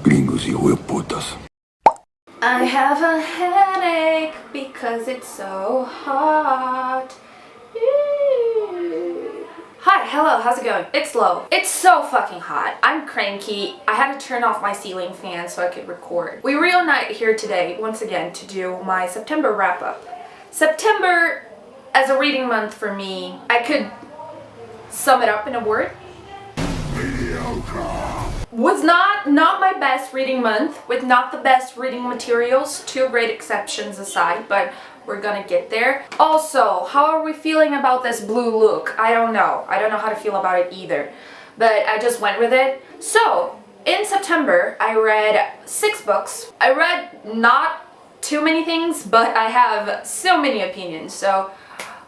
gringos hijo de putas. I have a headache because it's so hot. Hi, hello, how's it going? It's low. It's so fucking hot. I'm cranky. I had to turn off my ceiling fan so I could record. We reunite here today, once again, to do my September wrap-up. September, as a reading month for me, I could sum it up in a word. Mediocre. Was not my best reading month, with not the best reading materials, two great exceptions aside, but we're gonna get there. Also, how are we feeling about this blue look? I don't know. I don't know how to feel about it either, but I just went with it. So, in September, I read 6 books. I read not too many things, but I have so many opinions, so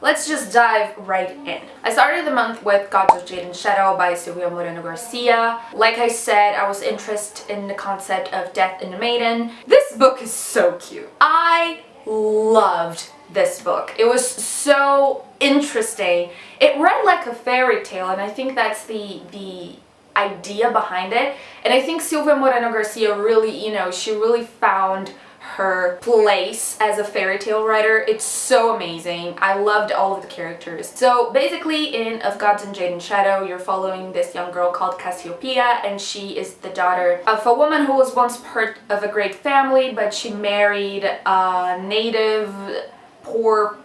let's just dive right in. I started the month with Gods of Jade and Shadow by Silvia Moreno-Garcia. Like I said, I was interested in the concept of death in a maiden. This book is so cute. I loved this book. It was so interesting. It read like a fairy tale, and I think that's the idea behind it. And I think Silvia Moreno-Garcia really, she really found her place as a fairy tale writer. It's so amazing. I loved all of the characters. So basically in Of Gods and Jade and Shadow, you're following this young girl called Cassiopeia, and she is the daughter of a woman who was once part of a great family, but she married a native poor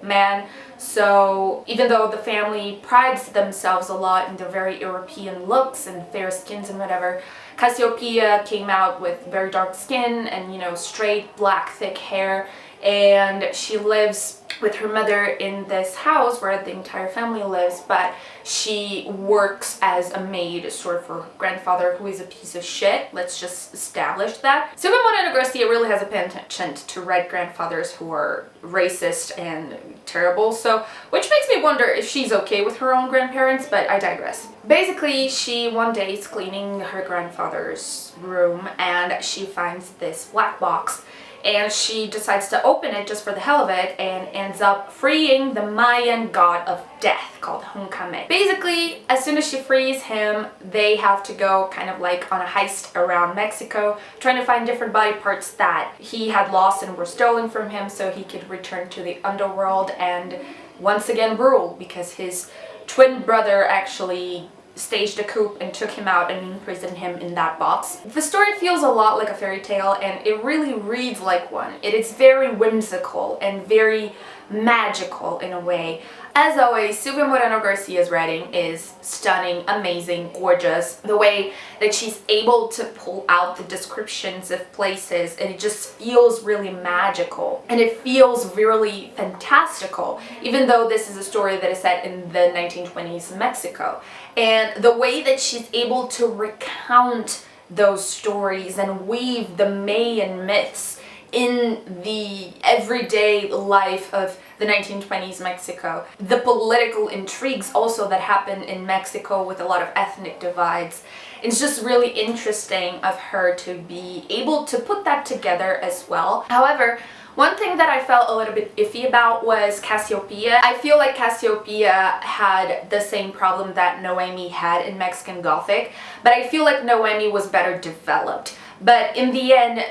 man. So even though the family prides themselves a lot in their very European looks and fair skins and whatever, Cassiopeia came out with very dark skin and, straight black thick hair, and she lives with her mother in this house where the entire family lives, but she works as a maid sort of for her grandfather, who is a piece of shit. Let's just establish that. Silvia Moreno-Garcia really has a penchant to write grandfathers who are racist and terrible, so which makes me wonder if she's okay with her own grandparents, but I digress. Basically, she one day is cleaning her grandfather's room and she finds this black box, and she decides to open it just for the hell of it and ends up freeing the Mayan god of death called Huncame. Basically, as soon as she frees him, they have to go kind of like on a heist around Mexico, trying to find different body parts that he had lost and were stolen from him so he could return to the underworld and once again rule, because his twin brother actually staged a coup and took him out and imprisoned him in that box. The story feels a lot like a fairy tale, and it really reads like one. It is very whimsical and very magical in a way. As always, Silvia Moreno-Garcia's writing is stunning, amazing, gorgeous. The way that she's able to pull out the descriptions of places, and it just feels really magical. And it feels really fantastical, even though this is a story that is set in the 1920s Mexico. And the way that she's able to recount those stories and weave the Mayan myths in the everyday life of the 1920s Mexico. The political intrigues also that happen in Mexico with a lot of ethnic divides. It's just really interesting of her to be able to put that together as well. However, one thing that I felt a little bit iffy about was Cassiopeia. I feel like Cassiopeia had the same problem that Noemi had in Mexican Gothic, but I feel like Noemi was better developed. But in the end,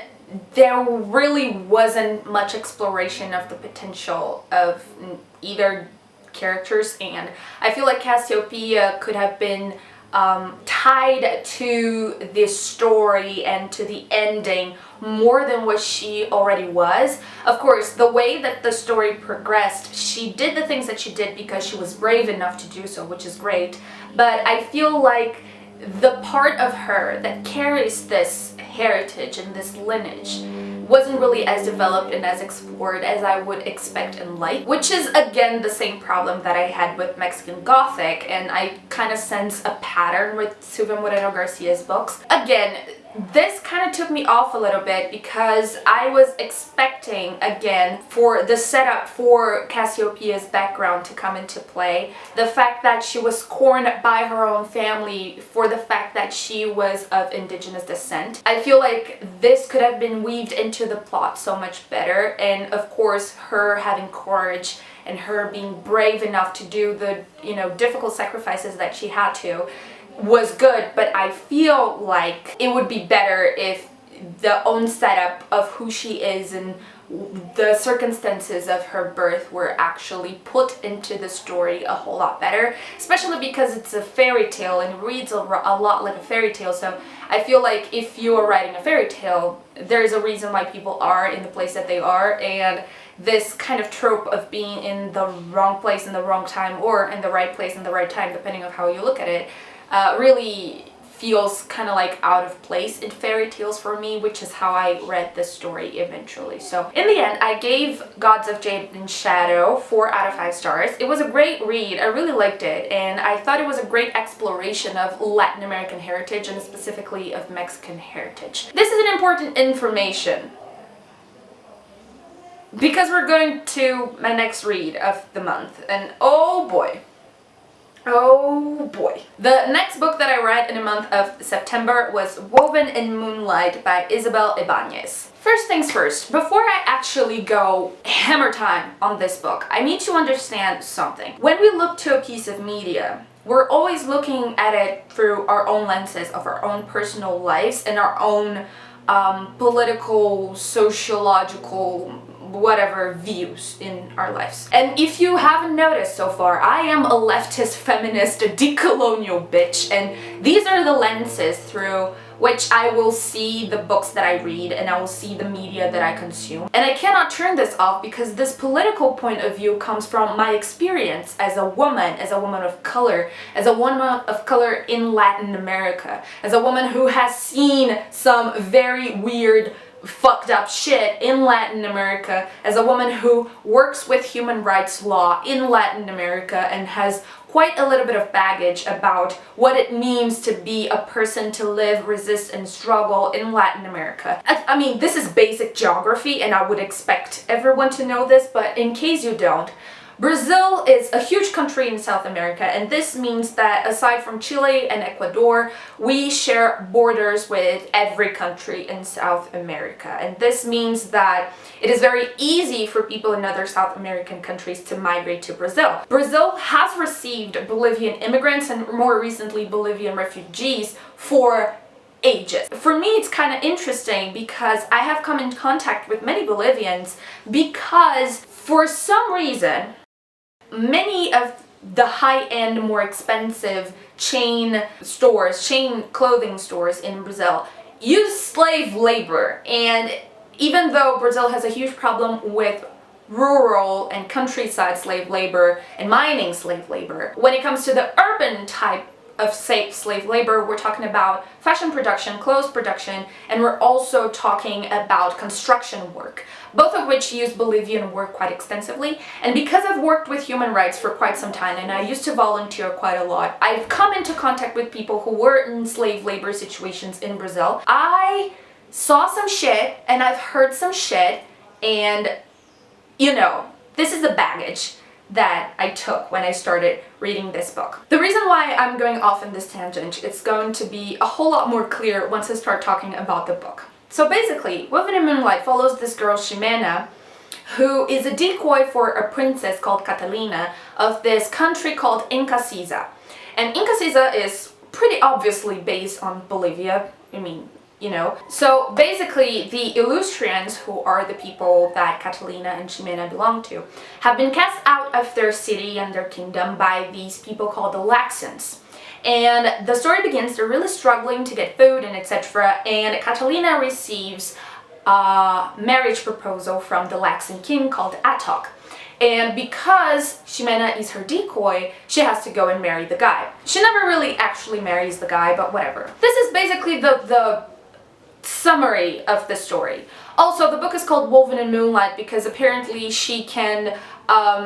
there really wasn't much exploration of the potential of either characters, and I feel like Cassiopeia could have been tied to this story and to the ending more than what she already was. Of course, the way that the story progressed, she did the things that she did because she was brave enough to do so, which is great, but I feel like the part of her that carries this heritage and this lineage wasn't really as developed and as explored as I would expect and like, which is again the same problem that I had with Mexican Gothic, and I kind of sense a pattern with Silvia Moreno-Garcia's books. Again, this kind of took me off a little bit because I was expecting, again, for the setup for Cassiopeia's background to come into play. The fact that she was scorned by her own family for the fact that she was of indigenous descent. I feel like this could have been weaved into the plot so much better, and of course her having courage and her being brave enough to do the, difficult sacrifices that she had to was good, but I feel like it would be better if the own setup of who she is and the circumstances of her birth were actually put into the story a whole lot better, especially because it's a fairy tale and it reads a lot like a fairy tale. So I feel like if you are writing a fairy tale, there's a reason why people are in the place that they are, and this kind of trope of being in the wrong place in the wrong time, or in the right place in the right time, depending on how you look at it, really feels kind of like out of place in fairy tales for me, which is how I read this story eventually. So in the end, I gave Gods of Jade and Shadow 4 out of 5 stars. It was a great read. I really liked it, and I thought it was a great exploration of Latin American heritage, and specifically of Mexican heritage. This is an important information because we're going to my next read of the month, and oh boy. Oh boy. The next book that I read in the month of September was Woven in Moonlight by Isabel Ibañez. First things first, before I actually go hammer time on this book, I need to understand something. When we look to a piece of media, we're always looking at it through our own lenses of our own personal lives and our own political, sociological, whatever views in our lives. And if you haven't noticed so far, I am a leftist, feminist, a decolonial bitch, and these are the lenses through which I will see the books that I read and I will see the media that I consume. And I cannot turn this off because this political point of view comes from my experience as a woman of color, as a woman of color in Latin America, as a woman who has seen some very weird fucked up shit in Latin America, as a woman who works with human rights law in Latin America and has quite a little bit of baggage about what it means to be a person to live, resist, and struggle in Latin America. I mean, this is basic geography and I would expect everyone to know this, but in case you don't, Brazil is a huge country in South America, and this means that aside from Chile and Ecuador, we share borders with every country in South America. And this means that it is very easy for people in other South American countries to migrate to Brazil. Brazil has received Bolivian immigrants and more recently Bolivian refugees for ages. For me, it's kind of interesting because I have come in contact with many Bolivians because for some reason, many of the high-end, more expensive chain clothing stores in Brazil use slave labor. And even though Brazil has a huge problem with rural and countryside slave labor and mining slave labor, when it comes to the urban type of slave labor, we're talking about fashion production, clothes production, and we're also talking about construction work, both of which use Bolivian work quite extensively. And because I've worked with human rights for quite some time and I used to volunteer quite a lot, I've come into contact with people who were in slave labor situations in Brazil. I saw some shit and I've heard some shit, and you know, this is the baggage that I took when I started reading this book. The reason why I'm going off in this tangent is going to be a whole lot more clear once I start talking about the book. So basically, Woven in Moonlight follows this girl Ximena, who is a decoy for a princess called Catalina of this country called Incasiza. And Incasiza is pretty obviously based on Bolivia, I mean, you know. So basically the Illustrians, who are the people that Catalina and Ximena belong to, have been cast out of their city and their kingdom by these people called the Laxans. And the story begins, they're really struggling to get food and etc. And Catalina receives a marriage proposal from the Laxan king called Atok. And because Ximena is her decoy, she has to go and marry the guy. She never really actually marries the guy, but whatever. This is basically the summary of the story. Also, the book is called Woven in Moonlight because apparently she can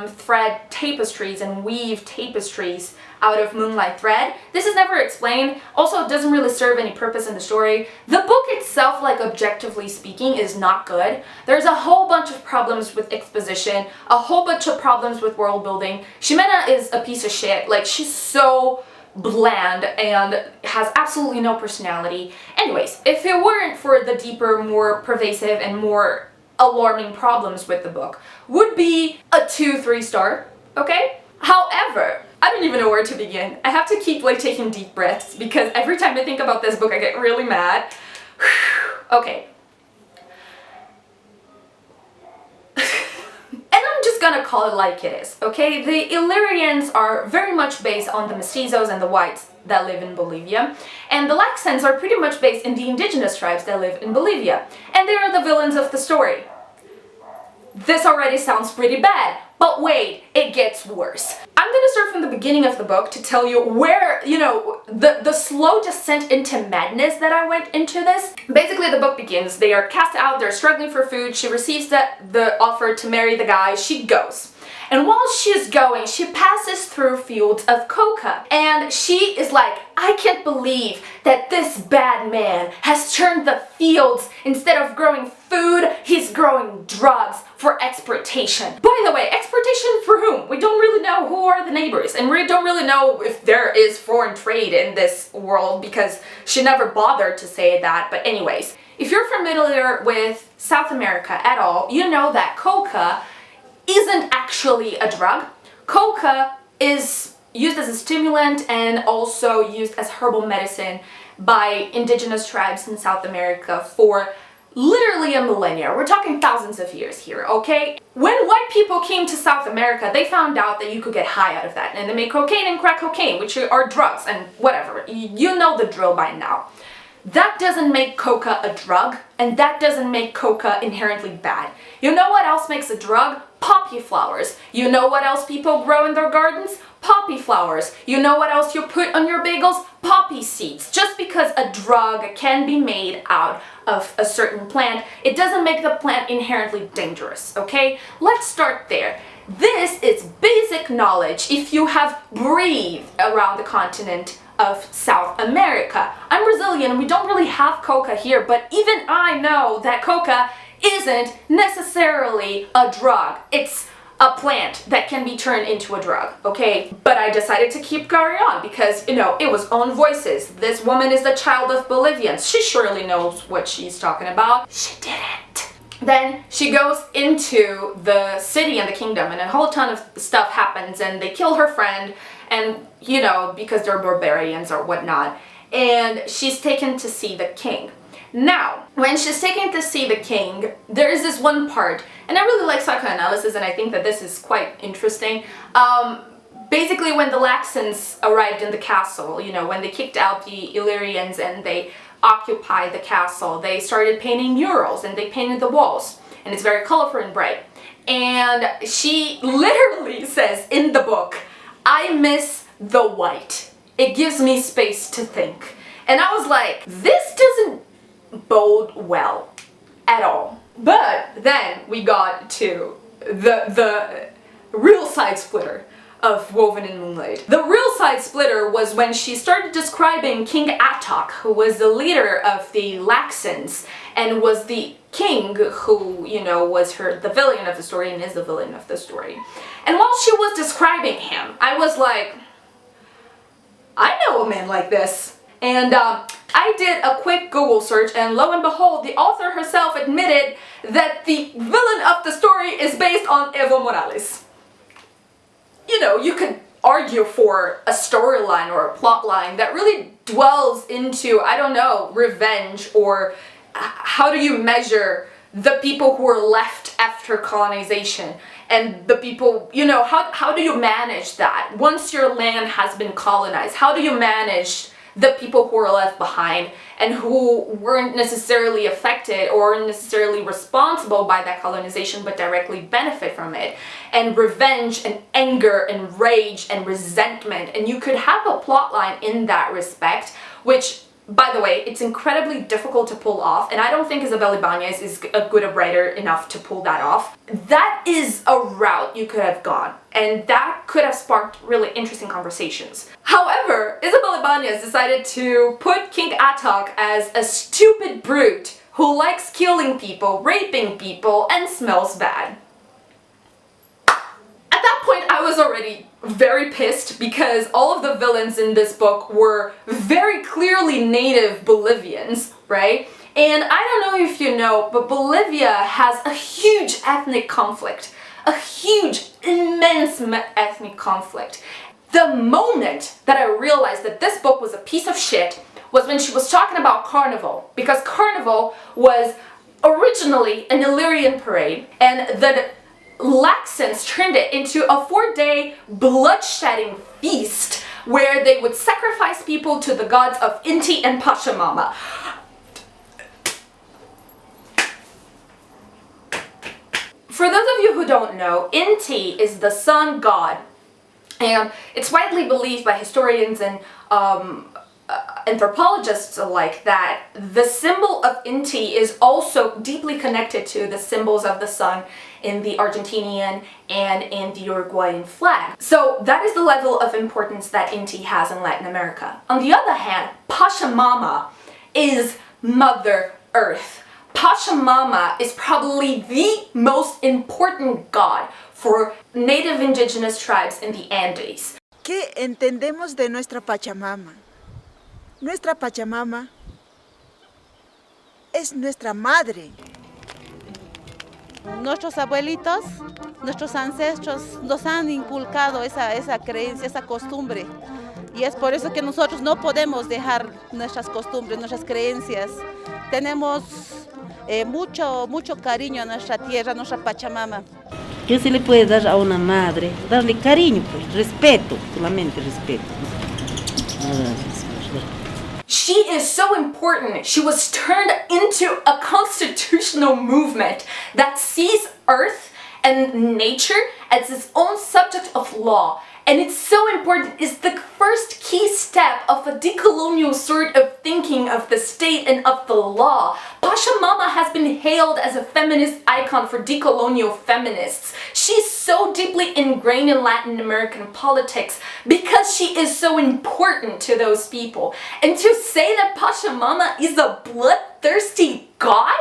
thread tapestries and weave tapestries out of moonlight thread. This is never explained. Also, it doesn't really serve any purpose in the story. The book itself, like objectively speaking, is not good. There's a whole bunch of problems with exposition, a whole bunch of problems with world building. Ximena is a piece of shit. Like, she's so bland and has absolutely no personality. Anyways, if it weren't for the deeper, more pervasive and more alarming problems with the book, would be a 2-3 star, okay? However, I don't even know where to begin. I have to keep like taking deep breaths because every time I think about this book I get really mad. Okay. And I'm just gonna call it like it is, okay? The Illyrians are very much based on the mestizos and the whites that live in Bolivia, and the Laxans are pretty much based in the indigenous tribes that live in Bolivia, and they are the villains of the story. This already sounds pretty bad, but wait, it gets worse. I'm gonna start from the beginning of the book to tell you where, you know, the slow descent into madness that I went into this. Basically, the book begins, they are cast out, they're struggling for food, she receives the offer to marry the guy, she goes. And while she's going, she passes through fields of coca. And she is like, I can't believe that this bad man has turned the fields. Instead of growing food, he's growing drugs for exportation. By the way, exportation for whom? We don't really know who are the neighbors. And we don't really know if there is foreign trade in this world because she never bothered to say that. But anyways, if you're familiar with South America at all, you know that coca isn't actually a drug. Coca is used as a stimulant and also used as herbal medicine by indigenous tribes in South America for literally a millennia. We're talking thousands of years here, okay? When white people came to South America, they found out that you could get high out of that, and they made cocaine and crack cocaine, which are drugs and whatever. You know the drill by now. That doesn't make coca a drug, and that doesn't make coca inherently bad. You know what else makes a drug? Poppy flowers. You know what else people grow in their gardens? Poppy flowers. You know what else you put on your bagels? Poppy seeds. Just because a drug can be made out of a certain plant, it doesn't make the plant inherently dangerous, okay? Let's start there. This is basic knowledge if you have breathed around the continent of South America. I'm Brazilian and we don't really have coca here, but even I know that coca isn't necessarily a drug. It's a plant that can be turned into a drug, okay? But I decided to keep carrying on because, you know, it was own voices. This woman is the child of Bolivians. She surely knows what she's talking about. She didn't. Then she goes into the city and the kingdom and a whole ton of stuff happens and they kill her friend and, you know, because they're barbarians or whatnot. And she's taken to see the king. Now, when she's taken to see the king, there is this one part, and I really like psychoanalysis and I think that this is quite interesting. Basically when the Laxans arrived in the castle, you know, when they kicked out the Illyrians and they occupied the castle, they started painting murals and they painted the walls. And it's very colorful and bright. And she literally says in the book, I miss the white. It gives me space to think. And I was like, this doesn't bode well at all. But then we got to the real side splitter of Woven in Moonlight. The real side splitter was when she started describing King Atok, who was the leader of the Laxans and was the king who, you know, was the villain of the story and is the villain of the story. And while she was describing him, I was like, I know a man like this. And I did a quick Google search and lo and behold, the author herself admitted that the villain of the story is based on Evo Morales. You know, you could argue for a storyline or a plot line that really dwells into, I don't know, revenge or how do you measure the people who are left after colonization and the people, you know, how do you manage that? Once your land has been colonized, how do you manage the people who are left behind and who weren't necessarily affected or necessarily responsible by that colonization but directly benefit from it? And revenge and anger and rage and resentment, and you could have a plot line in that respect, which, by the way, it's incredibly difficult to pull off, and I don't think Isabel Ibañez is a good writer enough to pull that off. That is a route you could have gone, and that could have sparked really interesting conversations. However, Isabel Ibañez decided to put King Atok as a stupid brute who likes killing people, raping people, and smells bad. At that point, I was already very pissed because all of the villains in this book were very clearly native Bolivians, right? And I don't know if you know, but Bolivia has a huge ethnic conflict. A huge, immense ethnic conflict. The moment that I realized that this book was a piece of shit was when she was talking about Carnival, because Carnival was originally an Illyrian parade, and the Laxans turned it into a 4-day bloodshedding feast where they would sacrifice people to the gods of Inti and Pachamama. For those of you who don't know, Inti is the sun god, and it's widely believed by historians and anthropologists alike that the symbol of Inti is also deeply connected to the symbols of the sun in the Argentinian and in the Uruguayan flag. So that is the level of importance that Inti has in Latin America. On the other hand, Pachamama is Mother Earth. Pachamama is probably the most important god for native indigenous tribes in the Andes. ¿Qué entendemos de nuestra Pachamama? Nuestra Pachamama es nuestra madre. Nuestros abuelitos, nuestros ancestros nos han inculcado esa creencia, esa costumbre. Y es por eso que nosotros no podemos dejar nuestras costumbres, nuestras creencias. Tenemos mucho cariño a nuestra tierra, a nuestra Pachamama. ¿Qué se le puede dar a una madre? Darle cariño, pues, respeto, solamente respeto. She is so important. She was turned into a constitutional movement that sees Earth and nature as its own subject of law. And it's so important. It's the first key step of a decolonial sort of thinking of the state and of the law. Pachamama has been hailed as a feminist icon for decolonial feminists. She's so deeply ingrained in Latin American politics because she is so important to those people. And to say that Pachamama is a bloodthirsty god?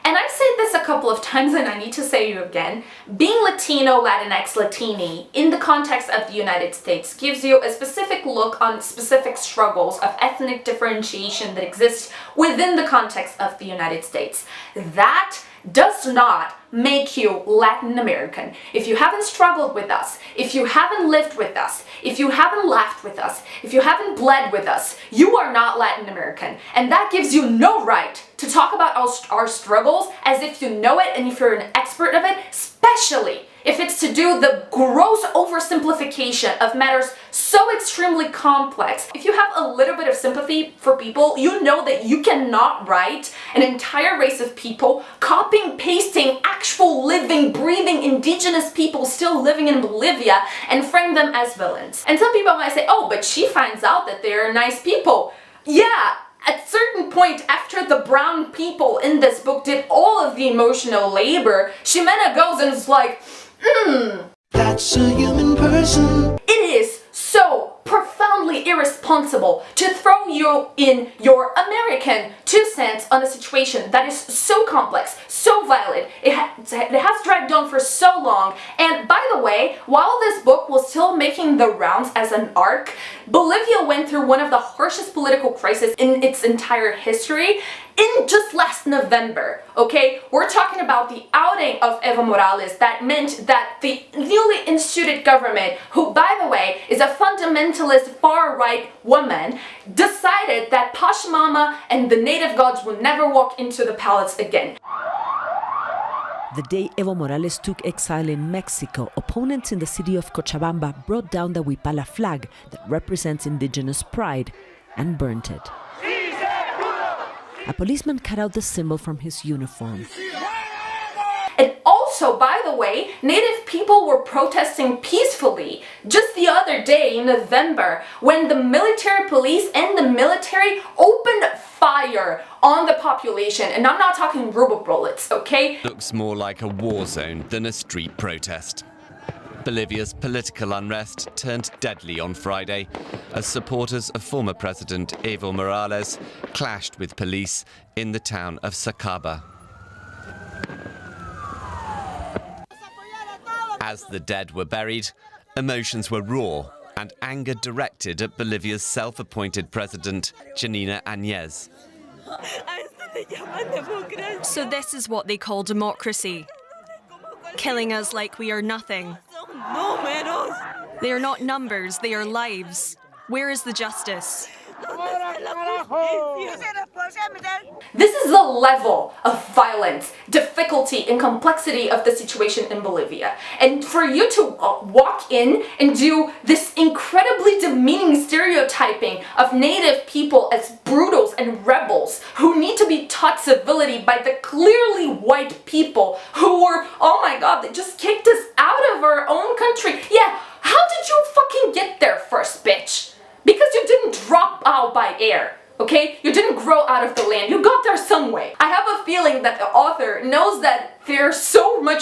And I've said this a couple of times and I need to say it again, being Latino, Latinx, Latini in the context of the United States gives you a specific look on specific struggles of ethnic differentiation that exist within the context of the United States. That does not make you Latin American. If you haven't struggled with us, if you haven't lived with us, if you haven't laughed with us, if you haven't bled with us, you are not Latin American. And that gives you no right to talk about our struggles as if you know it and if you're an expert of it, especially if it's to do the gross oversimplification of matters so extremely complex. If you have a little bit of sympathy for people, you know that you cannot write an entire race of people copying, pasting actual living, breathing indigenous people still living in Bolivia and frame them as villains. And some people might say, oh, but she finds out that they're nice people. Yeah, at a certain point after the brown people in this book did all of the emotional labor, Ximena goes and is like, that's a human person. It is so profoundly irresponsible to throw you in your American 2 cents on a situation that is so complex, so violent, it has dragged on for so long. And by the way, while this book was still making the rounds as an arc, Bolivia went through one of the harshest political crises in its entire history in just last November, okay? We're talking about the outing of Evo Morales that meant that the newly instituted government, who by the way is a fundamentalist far-right woman, decided that Pachamama and the native gods would never walk into the palace again. The day Evo Morales took exile in Mexico, opponents in the city of Cochabamba brought down the Huipala flag that represents indigenous pride and burnt it. A policeman cut out the symbol from his uniform. And also, by the way, native people were protesting peacefully just the other day in November when the military police and the military opened fire on the population. And I'm not talking rubber bullets, okay? Looks more like a war zone than a street protest. Bolivia's political unrest turned deadly on Friday as supporters of former President Evo Morales clashed with police in the town of Sacaba. As the dead were buried, emotions were raw and anger directed at Bolivia's self-appointed president, Janina Ibañez. So this is what they call democracy. Killing us like we are nothing. They are not numbers, they are lives. Where is the justice? This is the level of violence, difficulty, and complexity of the situation in Bolivia. And for you to walk in and do this incredibly demeaning stereotyping of native people as brutals and rebels who need to be taught civility by the clearly white people who were, oh my god, they just kicked us out of our own country. Yeah, how did you fucking get there first, bitch? Because you didn't drop out by air, okay? You didn't grow out of the land. You got there some way. I have a feeling that the author knows that there's so many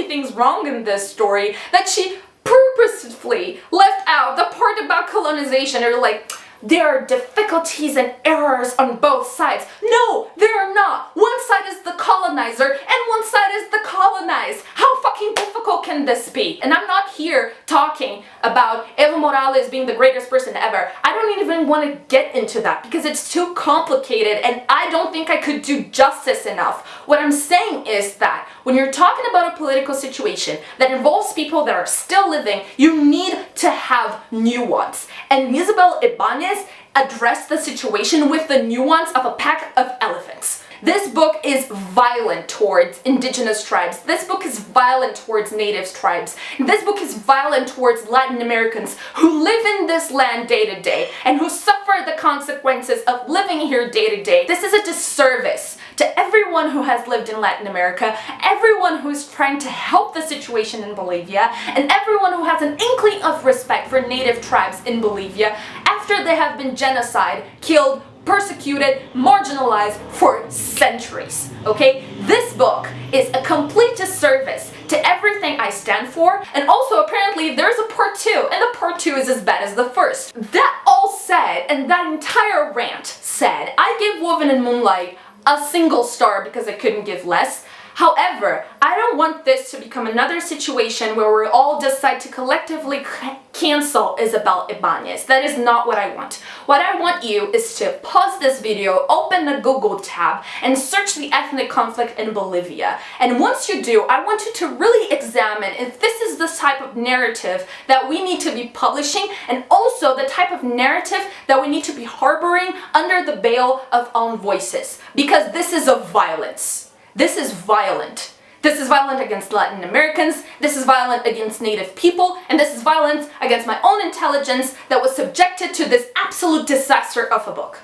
things wrong in this story that she purposefully left out the part about colonization, or like, there are difficulties and errors on both sides. No, there are not. One side is the colonizer and one side is the colonized. How fucking difficult can this be? And I'm not here talking about Evo Morales being the greatest person ever. I don't even want to get into that because it's too complicated and I don't think I could do justice enough. What I'm saying is that when you're talking about a political situation that involves people that are still living, you need to have nuance. And Isabel Ibañez addressed the situation with the nuance of a pack of elephants. This book is violent towards indigenous tribes. This book is violent towards native tribes. This book is violent towards Latin Americans who live in this land day to day and who suffer the consequences of living here day to day. This is a disservice to everyone who has lived in Latin America, everyone who is trying to help the situation in Bolivia, and everyone who has an inkling of respect for native tribes in Bolivia after they have been genocided, killed, persecuted, marginalized for centuries, okay? This book is a complete disservice to everything I stand for, and also apparently there's a part 2, and the part 2 is as bad as the first. That all said, and that entire rant said, I gave Woven in Moonlight a single star because I couldn't give less. However, I don't want this to become another situation where we all decide to collectively cancel Isabel Ibañez. That is not what I want. What I want you is to pause this video, open the Google tab, and search the ethnic conflict in Bolivia. And once you do, I want you to really examine if this is the type of narrative that we need to be publishing, and also the type of narrative that we need to be harboring under the veil of own voices. Because this is a violence. This is violent. This is violent against Latin Americans, this is violent against native people, and this is violence against my own intelligence that was subjected to this absolute disaster of a book.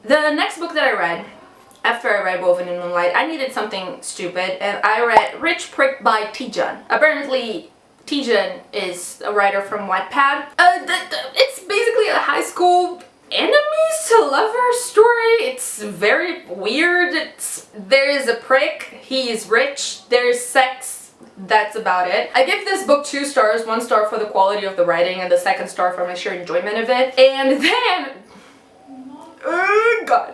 The next book that I read, after I read Woven in Moonlight, I needed something stupid, and I read Rich Prick by Tijan. Apparently, Tijan is a writer from Wattpad. It's basically a high school enemies to lover story. It's very weird. There is a prick, he is rich, there's sex, that's about it. I give this book 2 stars, 1 star for the quality of the writing and the 2nd star for my sheer enjoyment of it. And then, oh god,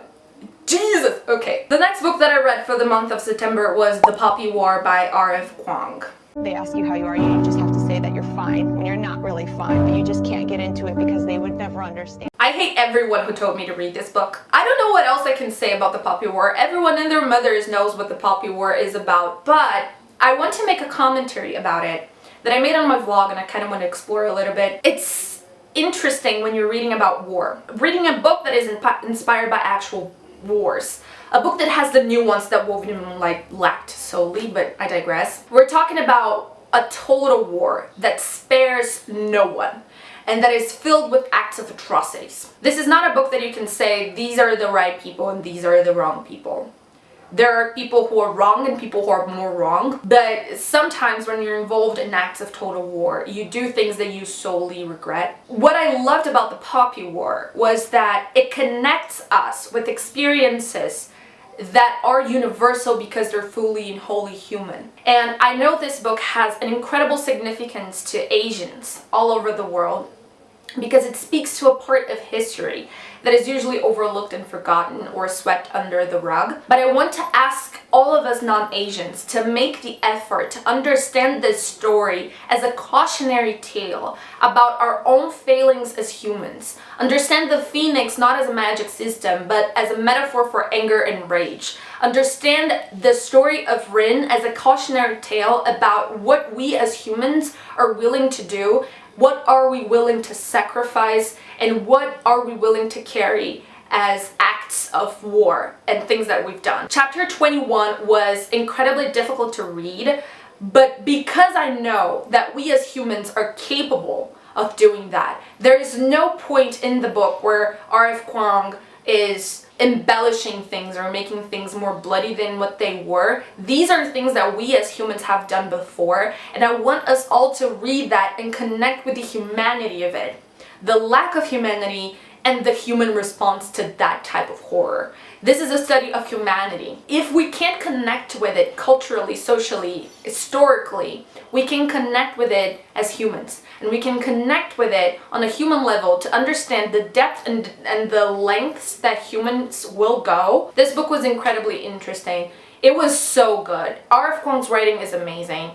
Jesus. Okay, the next book that I read for the month of September was The Poppy War by R.F. Kuang. They ask you how you are, you just have to say that you're fine when you're not really fine, but you just can't get into it because they would never understand. I hate everyone who told me to read this book. I don't know what else I can say about the Poppy War. Everyone and their mothers knows what the Poppy War is about, but I want to make a commentary about it that I made on my vlog and I kind of want to explore a little bit. It's interesting when you're reading about war. Reading a book that is inspired by actual wars. A book that has the nuance that Woven in Moonlight lacked solely, but I digress. We're talking about a total war that spares no one and that is filled with acts of atrocities. This is not a book that you can say these are the right people and these are the wrong people. There are people who are wrong and people who are more wrong, but sometimes when you're involved in acts of total war, you do things that you solely regret. What I loved about the Poppy War was that it connects us with experiences that are universal because they're fully and wholly human. And I know this book has an incredible significance to Asians all over the world. because it speaks to a part of history that is usually overlooked and forgotten or swept under the rug. But I want to ask all of us non-Asians to make the effort to understand this story as a cautionary tale about our own failings as humans. Understand the phoenix not as a magic system, but as a metaphor for anger and rage. Understand the story of Rin as a cautionary tale about what we as humans are willing to do. What are we willing to sacrifice, and what are we willing to carry as acts of war and things that we've done. Chapter 21 was incredibly difficult to read, but because I know that we as humans are capable of doing that, there is no point in the book where R.F. Kuang is embellishing things or making things more bloody than what they were. These are things that we as humans have done before, and I want us all to read that and connect with the humanity of it, the lack of humanity, and the human response to that type of horror. This is a study of humanity. If we can't connect with it culturally, socially, historically, we can connect with it as humans. And we can connect with it on a human level to understand the depth and the lengths that humans will go. This book was incredibly interesting. It was so good. R.F. Kuang's writing is amazing.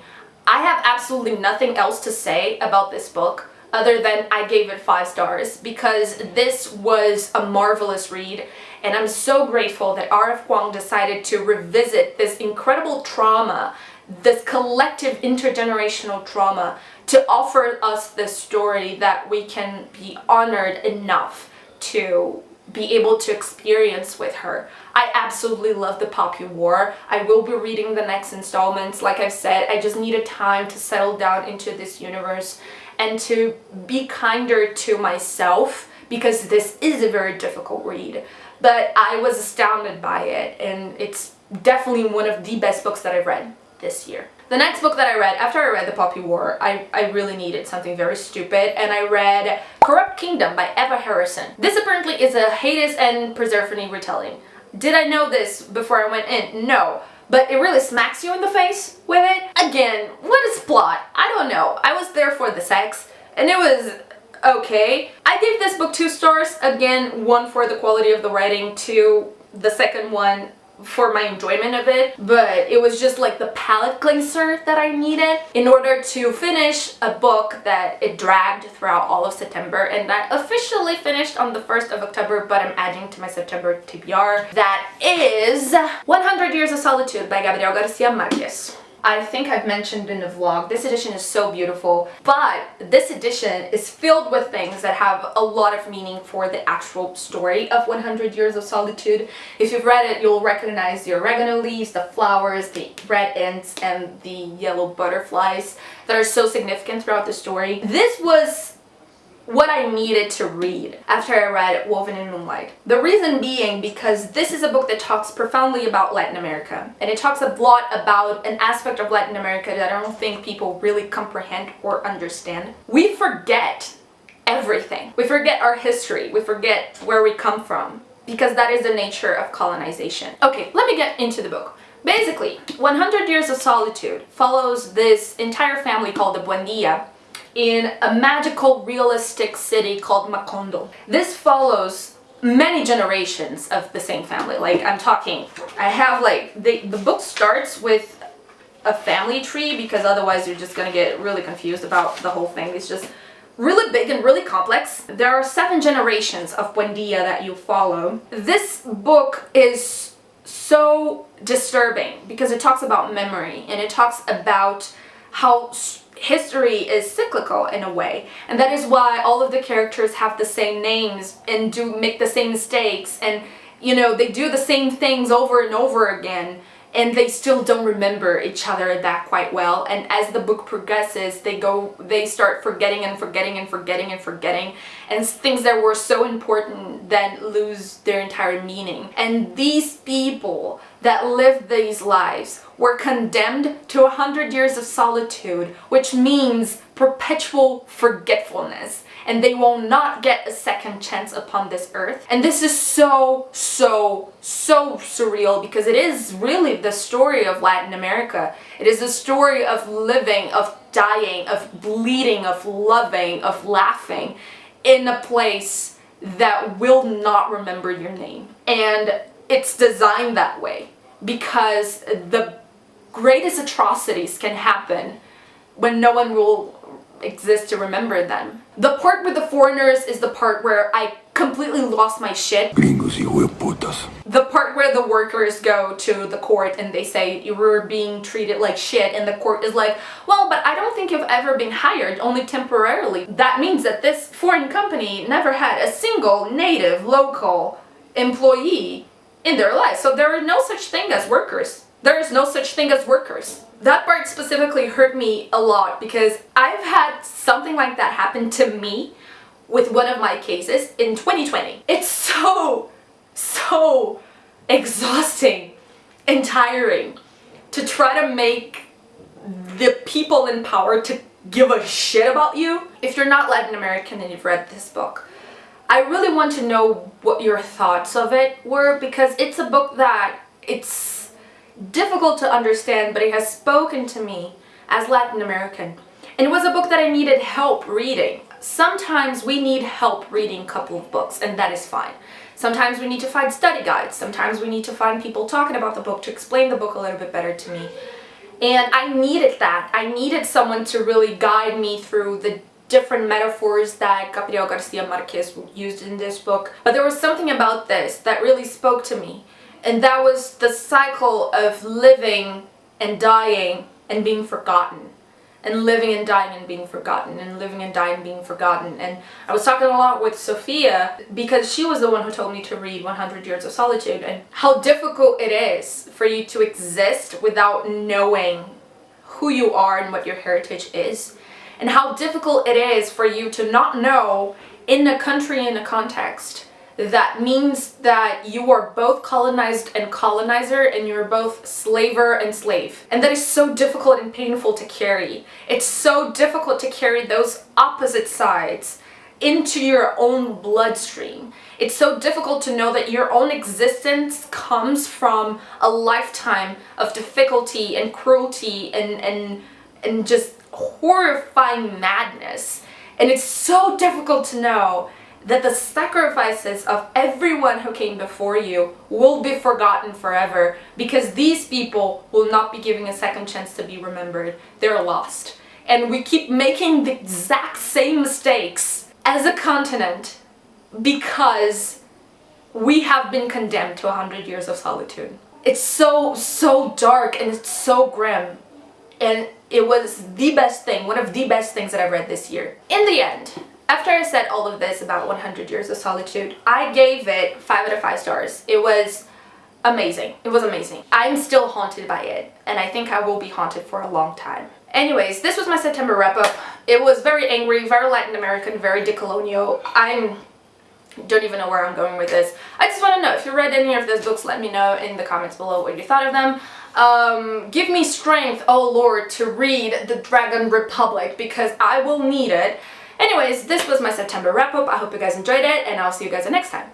I have absolutely nothing else to say about this book other than I gave it 5 stars because this was a marvelous read, and I'm so grateful that R.F. Kuang decided to revisit this incredible trauma, this collective intergenerational trauma, to offer us this story that we can be honored enough to be able to experience with her. I absolutely love the Poppy War. I will be reading the next installments. Like I've said, I just needed time to settle down into this universe and to be kinder to myself because this is a very difficult read. But I was astounded by it, and it's definitely one of the best books that I've read this year. The next book that I read, after I read The Poppy War, I really needed something very stupid, and I read Corrupt Kingdom by Eva Harrison. This apparently is a Hades and Persephone retelling. Did I know this before I went in? No. But it really smacks you in the face with it. Again, what is plot? I don't know. I was there for the sex, and it was okay. I gave this book 2 stars. Again, 1 for the quality of the writing, 2, the second one, for my enjoyment of it, but it was just like the palate cleanser that I needed in order to finish a book that it dragged throughout all of September, and that officially finished on the 1st of October, but I'm adding to my September TBR. That is 100 Years of Solitude by Gabriel Garcia Marquez. I think I've mentioned in the vlog, this edition is so beautiful, but this edition is filled with things that have a lot of meaning for the actual story of 100 Years of Solitude. If you've read it, you'll recognize the oregano leaves, the flowers, the red ants, and the yellow butterflies that are so significant throughout the story. This was what I needed to read after I read Woven in Moonlight. The reason being because this is a book that talks profoundly about Latin America, and it talks a lot about an aspect of Latin America that I don't think people really comprehend or understand. We forget everything. We forget our history. We forget where we come from because that is the nature of colonization. Okay, let me get into the book. Basically, 100 Years of Solitude follows this entire family called the Buendia in a magical, realistic city called Macondo. This follows many generations of the same family. Like, I'm talking, I have like, the book starts with a family tree because otherwise you're just gonna get really confused about the whole thing. It's just really big and really complex. There are 7 generations of Buendia that you follow. This book is so disturbing because it talks about memory, and it talks about how history is cyclical in a way, and that is why all of the characters have the same names and do make the same mistakes, and you know, they do the same things over and over again, and they still don't remember each other that quite well. And as the book progresses, they start forgetting and forgetting and forgetting and forgetting, and things that were so important then lose their entire meaning. And these people that lived these lives were condemned to 100 years of solitude, which means perpetual forgetfulness, and they will not get a second chance upon this earth. And this is so surreal because it is really the story of Latin America. It is the story of living, of dying, of bleeding, of loving, of laughing. in a place that will not remember your name. And it's designed that way because the greatest atrocities can happen when no one will exist to remember them. The part with the foreigners is the part where I completely lost my shit. Gringos y hueputas. The part where the workers go to the court and they say you were being treated like shit, and the court is like, well, but I don't think you've ever been hired, only temporarily. That means that this foreign company never had a single native local employee in their life. So there are no such thing as workers. There is no such thing as workers. That part specifically hurt me a lot because I've had something like that happen to me with one of my cases in 2020. It's so exhausting and tiring to try to make the people in power to give a shit about you. If you're not Latin American and you've read this book, I really want to know what your thoughts of it were, because it's a book that it's difficult to understand, but it has spoken to me as Latin American. And it was a book that I needed help reading. Sometimes we need help reading a couple of books, and that is fine. Sometimes we need to find study guides. Sometimes we need to find people talking about the book to explain the book a little bit better to me. And I needed that. I needed someone to really guide me through the different metaphors that Gabriel Garcia Marquez used in this book. But there was something about this that really spoke to me. And that was the cycle of living and dying and being forgotten. And living and dying and being forgotten, and living and dying and being forgotten. And I was talking a lot with Sophia because she was the one who told me to read 100 Years of Solitude, and how difficult it is for you to exist without knowing who you are and what your heritage is. And how difficult it is for you to not know in a country, in a context, that means that you are both colonized and colonizer, and you're both slaver and slave. And that is so difficult and painful to carry. It's so difficult to carry those opposite sides into your own bloodstream. It's so difficult to know that your own existence comes from a lifetime of difficulty and cruelty and just horrifying madness. And it's so difficult to know that the sacrifices of everyone who came before you will be forgotten forever, because these people will not be given a second chance to be remembered. They're lost. And we keep making the exact same mistakes as a continent because we have been condemned to 100 years of solitude. It's so dark and it's so grim. And it was the best thing, one of the best things that I've read this year. In the end, after I said all of this about 100 Years of Solitude, I gave it 5 out of 5 stars. It was amazing. It was amazing. I'm still haunted by it, and I think I will be haunted for a long time. Anyways, this was my September wrap-up. It was very angry, very Latin American, very decolonial. I don't even know where I'm going with this. I just want to know, if you read any of those books, let me know in the comments below what you thought of them. Give me strength, oh Lord, to read The Dragon Republic, because I will need it. Anyways, this was my September wrap-up. I hope you guys enjoyed it, and I'll see you guys next time.